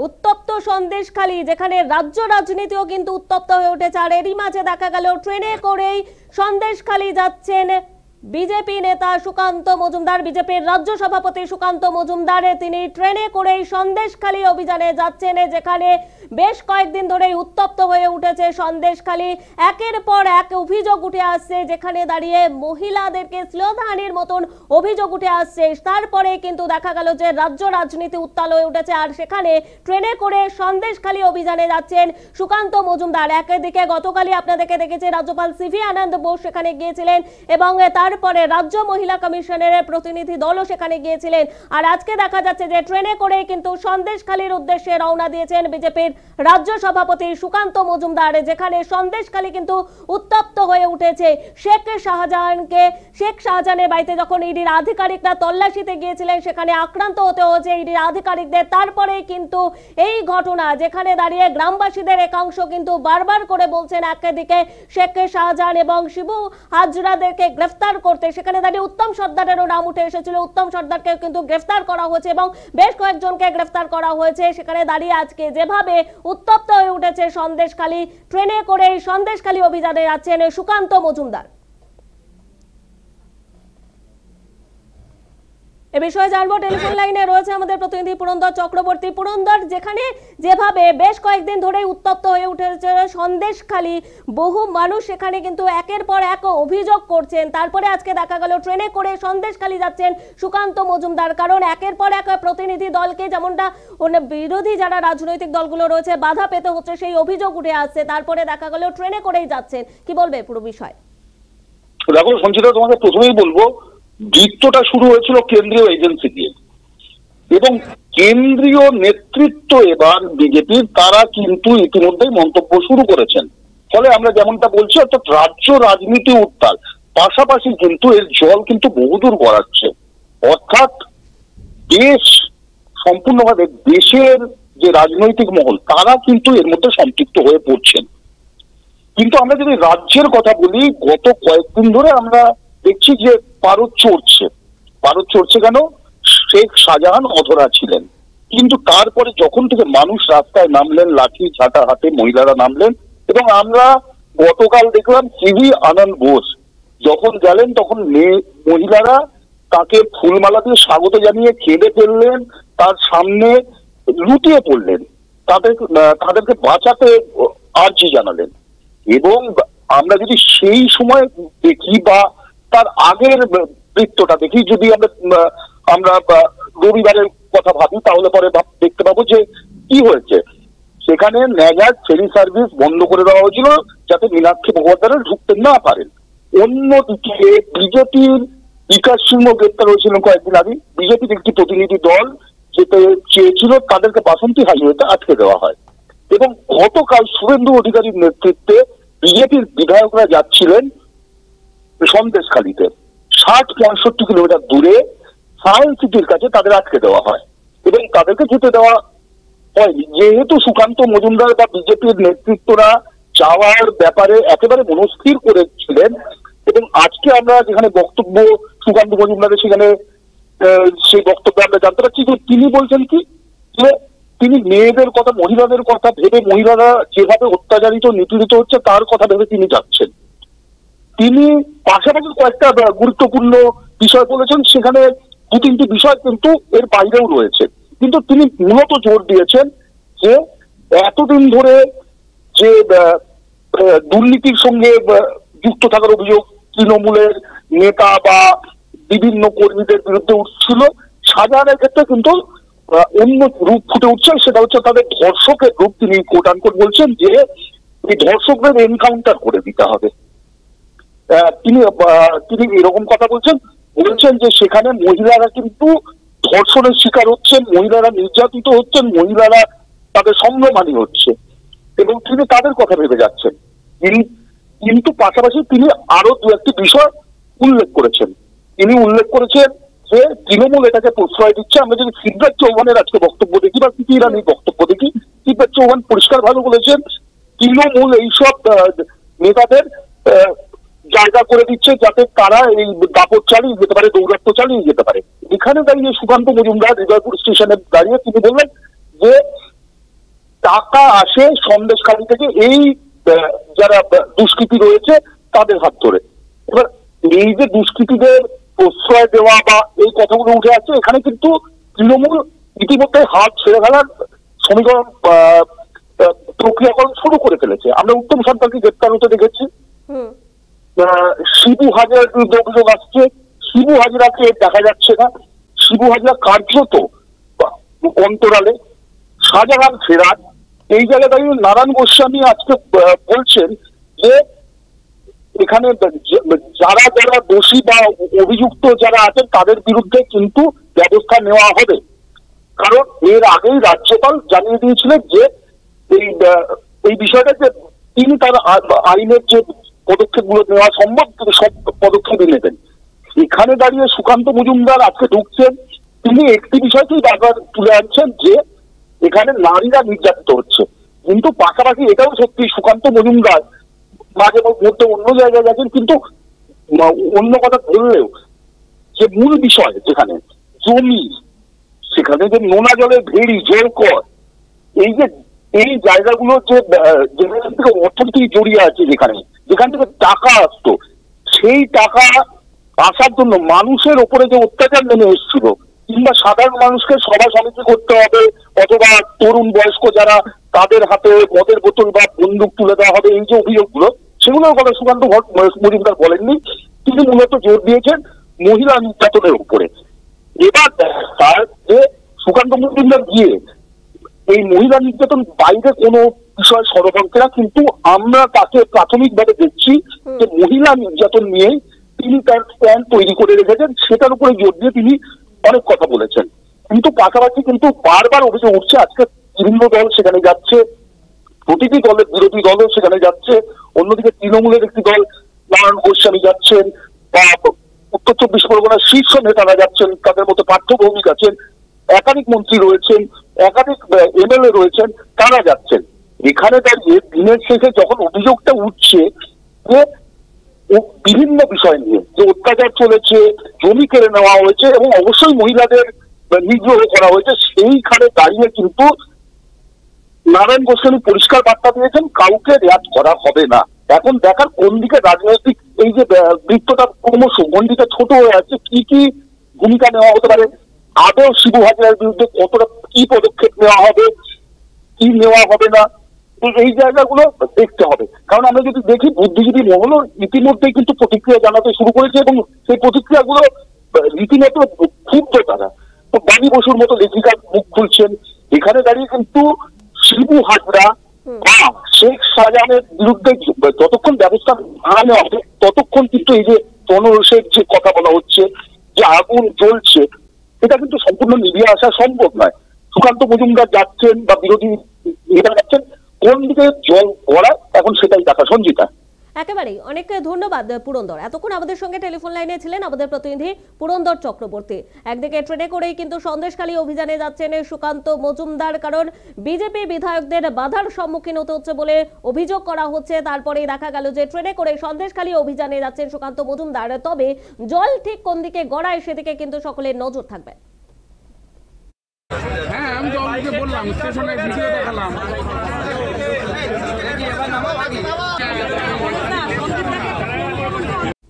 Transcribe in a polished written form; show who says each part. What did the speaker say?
Speaker 1: উত্তপ্ত সন্দেশখালী, যেখানে রাজ্য রাজনীতিও কিন্তু উত্তপ্ত হয়ে উঠেছে। আর এরই মাঝে দেখা গেল ট্রেনে করেই সন্দেশখালী যাচ্ছেন বিজেপি নেতা সুকান্ত মজুমদার, বিজেপির রাজ্য সভাপতি সুকান্ত মজুমদার। তিনি ট্রেনে করেই সন্দেশখালী অভিযানে যাচ্ছেন, যেখানে বেশ কয়েকদিন ধরেই উত্তপ্ত হয়ে উঠেছে সন্দেশখালী। একের পর এক অভিযোগ উঠে আসছে, যেখানে দাঁড়িয়ে মহিলাদেরকে শ্লীলতাহানির মতন অভিযোগ উঠে আসছে। তারপরে কিন্তু দেখা গেল যে রাজ্য রাজনীতি উত্তাল হয়ে উঠেছে, আর সেখানে ট্রেনে করে সন্দেশখালী অভিযানে যাচ্ছেন সুকান্ত মজুমদার। একদিকে গতকালই আপনাদেরকে দেখেছে রাজ্যপাল সিভি আনন্দ বোস সেখানে গিয়েছিলেন, এবং তারপরে রাজ্য মহিলা কমিশনের প্রতিনিধি দলও সেখানে গিয়েছিলেন। আর আজকে দেখা যাচ্ছে যে ট্রেনে করে কিন্তু সন্দেশখালীর উদ্দেশ্যে রওনা দিয়েছেন বিজেপির রাজ্য সভাপতি সুকান্ত মজুমদার, যেখানে সন্দেশখালী কিন্তু উত্তপ্ত হয়ে উঠেছে। শেখ শাহজাহানের বাড়িতে যখন ইডির আধিকারিকরা তল্লাশিতে গিয়েছিলেন, সেখানে আক্রান্ত হতে হয়েছে ইডির আধিকারিকদের। তারপরে কিন্তু এই ঘটনা, যেখানে দাঁড়িয়ে গ্রামবাসীদের একাংশ কিন্তু বারবার করে বলছেন একদিকে শেখ শাহজাহান এবং শিবু হাজরাদেরকে গ্রেফতার করতে, সেখানে দাঁড়িয়ে উত্তম সর্দারেরও নাম উঠে এসেছিল। উত্তম সর্দারকে কিন্তু গ্রেফতার করা হয়েছে এবং বেশ কয়েকজনকে গ্রেফতার করা হয়েছে। সেখানে দাঁড়িয়ে আজকে যেভাবে উত্তপ্ত হয়ে উঠেছে সন্দেশখালী, ট্রেনে করে সন্দেশখালী অভিযানে যাচ্ছেন সুকান্ত মজুমদার। এ বিষয়ে জানবো, টেলিফোন লাইনে রয়েছে আমাদের প্রতিনিধি পুরন্দর চক্রবর্তী। পুরন্দর, যেখানে যেভাবে বেশ কয়েকদিন ধরে উত্তপ্ত হয়ে উঠেছে সন্দেশখালী, বহু মানুষ সেখানে কিন্তু একের পর এক অভিযোগ করছেন। তারপরে আজকে দেখা গেল ট্রেনে করে সন্দেশখালী যাচ্ছেন সুকান্ত মজুমদার, কারণ একের পর এক প্রতিনিধি দলকে, যেমনটা বিরোধী যারা রাজনৈতিক দলগুলো রয়েছে, বাধা পেতে হচ্ছে, সেই অভিযোগ উঠে আসছে। তারপরে দেখা গেল ট্রেনে করেই যাচ্ছেন, কি বলবে পুরো বিষয়?
Speaker 2: দেখো সঞ্চিতা, তোমাকে প্রথমেই বলবো, বৃত্তটা শুরু হয়েছিল কেন্দ্রীয় এজেন্সি দিয়ে, এবং কেন্দ্রীয় নেতৃত্ব এবার বিজেপির, তারা কিন্তু ইতিমধ্যেই মন্তব্য শুরু করেছেন। ফলে আমরা যেমনটা বলছি, অর্থাৎ রাজ্য রাজনীতি উত্তাল, পাশাপাশি কিন্তু এর জল কিন্তু বহুদূর গড়াচ্ছে। অর্থাৎ দেশ সম্পূর্ণভাবে, দেশের যে রাজনৈতিক মহল, তারা কিন্তু এর মধ্যে সম্পৃক্ত হয়ে পড়ছেন। কিন্তু আমরা যদি রাজ্যের কথা বলি, গত কয়েকদিন ধরে আমরা দেখছি যে পারদ চড়ছে কেন? শেখ শাহজাহান অধরা ছিলেন, কিন্তু তারপরে যখন থেকে মানুষ রাস্তায় নামলেন, লাঠি ঝাঁটা হাতে মহিলারা নামলেন, এবং আমরা গতকাল দেখলাম সিভি আনন্দ বোস যখন গেলেন, তখন মহিলারা তাকে ফুলমালা দিয়ে স্বাগত জানিয়ে কেঁদে ফেললেন, তার সামনে লুটিয়ে পড়লেন, তাদেরকে বাঁচাতে আর্জি জানালেন। এবং আমরা যদি সেই সময় দেখি বা তার আগের বৃত্তটা দেখি, যদি আমরা রবিবারের কথা ভাবি, তাহলে পরে দেখতে পাবো যে কি হয়েছে। সেখানে ন্যাজার ফেরি সার্ভিস বন্ধ করে দেওয়া হয়েছিল, যাতে মীনাক্ষী মুখোপাধ্যায় ঢুকতে না পারেন। অন্যদিকে বিজেপির বিকাশ সিংহ গ্রেপ্তার হয়েছিল কয়েকদিন আগে। বিজেপির একটি প্রতিনিধি দল যেতে চেয়েছিল, তাদেরকে বাসন্তী হাইওয়েতে আটকে দেওয়া হয়। এবং গতকাল শুভেন্দু অধিকারীর নেতৃত্বে বিজেপির বিধায়করা যাচ্ছিলেন সন্দেশখালীতে, 60-65 কিলোমিটার দূরে সায়েন্স সিটির কাছে তাদের আটকে দেওয়া হয়, এবং তাদেরকে যেতে দেওয়া হয়নি, যেহেতু সুকান্ত মজুমদার বা বিজেপির নেতৃত্বরা যাওয়ার ব্যাপারে একেবারে মনস্থির করেছিলেন। এবং আজকে আমরা যেখানে বক্তব্য সুকান্ত মজুমদারের, সেখানে সেই বক্তব্যে আমরা জানতে পারছি যে তিনি বলছেন কি, যে তিনি মেয়েদের কথা, মহিলাদের কথা ভেবে, মহিলারা যেভাবে অত্যাচারিত নিপীড়িত হচ্ছে তার কথা ভেবে তিনি যাচ্ছেন। তিনি পাশাপাশি কয়েকটা গুরুত্বপূর্ণ বিষয় বলেছেন, সেখানে 2-3টি বিষয় কিন্তু এর বাইরেও রয়েছে। কিন্তু তিনি মূলত জোর দিয়েছেন যে এতদিন ধরে যে দুর্নীতির সঙ্গে যুক্ত থাকার অভিযোগ তৃণমূলের নেতা বা বিভিন্ন কর্মীদের বিরুদ্ধে উঠছিল, শাহজাহানের ক্ষেত্রে কিন্তু অন্য রূপ ফুটে উঠছে, সেটা হচ্ছে তাদের ধর্ষকের রূপ। তিনি কোট আনকোট বলছেন যে এই ধর্ষকদের এনকাউন্টার করে দিতে হবে। তিনি এরকম কথা বলছেন যে সেখানে মহিলারা কিন্তু ধর্ষণের শিকার হচ্ছেন, মহিলারা নির্যাতিত হচ্ছেন, মহিলারা তাদের সম্ভ্রমানি হচ্ছে, এবং তিনি তাদের কথা ভেবে যাচ্ছেন। কিন্তু পাশাপাশি তিনি আরো 2-1টি বিষয় উল্লেখ করেছেন। তিনি উল্লেখ করেছেন যে তৃণমূল এটাকে প্রশ্রয় দিচ্ছে। আমরা যদি শিবরাজ চৌহানের আজকে বক্তব্য দেখি বা সিপি ইরানির বক্তব্য দেখি, শিবরাজ চৌহান পরিষ্কার ভাবে বলেছেন তৃণমূল এইসব নেতাদের জায়গা করে দিচ্ছে, যাতে তারা এই দাপট চালিয়ে যেতে পারে, দৌরাত্ম্য চালিয়ে যেতে পারে। এখানে দাঁড়িয়ে সুকান্ত মজুমদার হৃদয়পুর স্টেশনে দাঁড়িয়ে তিনি বললেন যে টাকা আসে সন্দেশখালী থেকে এই যারা দুষ্কৃতী রয়েছে তাদের হাত ধরে। এবার এই যে দুষ্কৃতীদের প্রশ্রয় দেওয়া বা এই কথাগুলো উঠে আসছে, এখানে কিন্তু তৃণমূল ইতিমধ্যে হাত ছেড়ে ফেলার সমীকরণ প্রক্রিয়াকরণ শুরু করে ফেলেছে। আমরা উত্তম সরকারকে গ্রেপ্তার হতে দেখেছি, শিবু হাজরার বিরুদ্ধে অভিযোগ আসছে, শিবু হাজরাকে দেখা যাচ্ছে না, শিবু হাজরা কার্যত অন্তরালে, শাহজাহান ফেরার। এই জায়গায় দাঁড়িয়ে নারায়ণ গোস্বামী আজকে বলছেন যে এখানে যারা যারা দোষী বা অভিযুক্ত যারা আছেন তাদের বিরুদ্ধে কিন্তু ব্যবস্থা নেওয়া হবে। কারণ এর আগেই রাজ্যপাল জানিয়ে দিয়েছিলেন যে এই বিষয়টা যে তিনি তার আইনের যে পদক্ষেপগুলো নেওয়া সম্ভব তিনি সব পদক্ষেপই নেবেন। এখানে দাঁড়িয়ে সুকান্ত মজুমদার আজকে ঢুকছেন, তিনি একটি বিষয়কেই বারবার তুলে আনছেন যে এখানে নারীরা নির্যাতিত হচ্ছে, কিন্তু পাশাপাশি এটাও সত্যি সুকান্ত মজুমদার মাঝে মধ্যে অন্য জায়গায় গেছেন, কিন্তু অন্য কথা বললেও যে মূল বিষয় যেখানে জমি, সেখানে যে নোনা জলের ভেড়ি জলকর, এই যে এই জায়গাগুলো যে যেখান থেকে অর্থনীতি জড়িয়ে আছে, যেখান থেকে টাকা আসতো, সেই টাকা আসার জন্য মানুষের ওপরে যে অত্যাচার নেমে এসেছিল, কিংবা সাধারণ মানুষকে সভা সমিতি করতে হবে, অথবা তরুণ বয়স্ক যারা তাদের হাতে মদের বোতল বা বন্দুক তুলে দেওয়া হবে, এই যে অভিযোগগুলো, সেগুলোর কথা সুকান্ত মজুমদার বলেননি। তিনি মূলত জোর দিয়েছেন মহিলা নির্যাতনের উপরে। এবার তার যে সুকান্ত মজুমদার গিয়ে এই মহিলা নির্যাতন বাইরে কোনো বিষয় ষড়যন্ত্র না, কিন্তু আমরা তাকে প্রাথমিকভাবে দেখছি যে মহিলা নির্যাতন নিয়ে তিনি তার স্ট্যান্ড তৈরি করে রেখেছেন, সেটার উপরে জোর দিয়ে তিনি অনেক কথা বলেছেন। কিন্তু পাশাপাশি কিন্তু বারবার অভিযোগ উঠছে, আজকে বিভিন্ন দল সেখানে যাচ্ছে, প্রতিটি দলের বিরোধী দলও সেখানে যাচ্ছে, অন্যদিকে তৃণমূলের একটি দল নারায়ণ গোস্বামী যাচ্ছেন, বা উত্তর চব্বিশ পরগনার শীর্ষ নেতারা যাচ্ছেন, তাদের মধ্যে পার্থ ভৌমিক আছেন, একাধিক মন্ত্রী রয়েছেন, একাধিক এমএলএ রয়েছেন, তারা যাচ্ছেন। এখানে দাঁড়িয়ে দিনের শেষে যখন অভিযোগটা উঠছে যে বিভিন্ন বিষয় নিয়ে যে অত্যাচার চলেছে, জমি কেড়ে নেওয়া হয়েছে এবং অবশ্যই মহিলাদের নিগ্রহ করা হয়েছে, সেইখানে দাঁড়িয়ে কিন্তু নারায়ণ গোস্বামী পরিষ্কার বার্তা দিয়েছেন কাউকে রেয়াত করা হবে না। এখন দেখার কোন দিকে রাজনৈতিক এই যে বৃত্তটা ক্রমশ গণ্ডিটা ছোট হয়ে আছে, কি কি ভূমিকা নেওয়া হতে পারে, আদৌ শিবু হাজরার বিরুদ্ধে কতটা কি পদক্ষেপ নেওয়া হবে, কি নেওয়া হবে না, এই জায়গাগুলো দেখতে হবে। কারণ আমরা যদি দেখি বুদ্ধিজীবী মহলও ইতিমধ্যেই কিন্তু প্রতিক্রিয়া জানাতে শুরু করেছে, এবং সেই প্রতিক্রিয়াগুলো রীতিমতো ক্ষুব্ধ। তারা তো বাণী বসুর মতো লেখিকা মুখ খুলছেন। এখানে দাঁড়িয়ে কিন্তু শিবু হাজরা বা শেখ শাহজাহানের বিরুদ্ধে যতক্ষণ ব্যবস্থা না নেওয়া হবে ততক্ষণ কিন্তু এই যে জনরোষের যে কথা বলা হচ্ছে, যে আগুন জ্বলছে, এটা কিন্তু সম্পূর্ণ নিভিয়ে আসা সম্ভব নয়। সুকান্ত মজুমদার যাচ্ছেন বা বিরোধী নেতা যাচ্ছেন, কোন দিকে জল গড়ায় এখন সেটাই দেখা। সঞ্জিতা,
Speaker 1: একেবারেই অনেক ধন্যবাদ পুরন্দর। এতক্ষণ আমাদের সঙ্গে টেলিফোন লাইনে ছিলেন আমাদের প্রতিনিধি পুরন্দর চক্রবর্তী। একদিকে ট্রেনে করেই কিন্তু সন্দেশখালী অভিযানে যাচ্ছেন সুকান্ত মজুমদার, কারণ বিজেপি বিধায়কদের বাধার সম্মুখীন হতে হচ্ছে বলে অভিযোগ করা হচ্ছে। তারপরেই দেখা গেল যে ট্রেনে করে সন্দেশখালী অভিযানে যাচ্ছেন সুকান্ত মজুমদার। তবে জল ঠিক কোন দিকে গড়ায় সেদিকে কিন্তু সকলের নজর থাকবে।
Speaker 3: হ্যাঁ, আমি তো বললাম, স্টেশনে ভিডিও দেখালাম।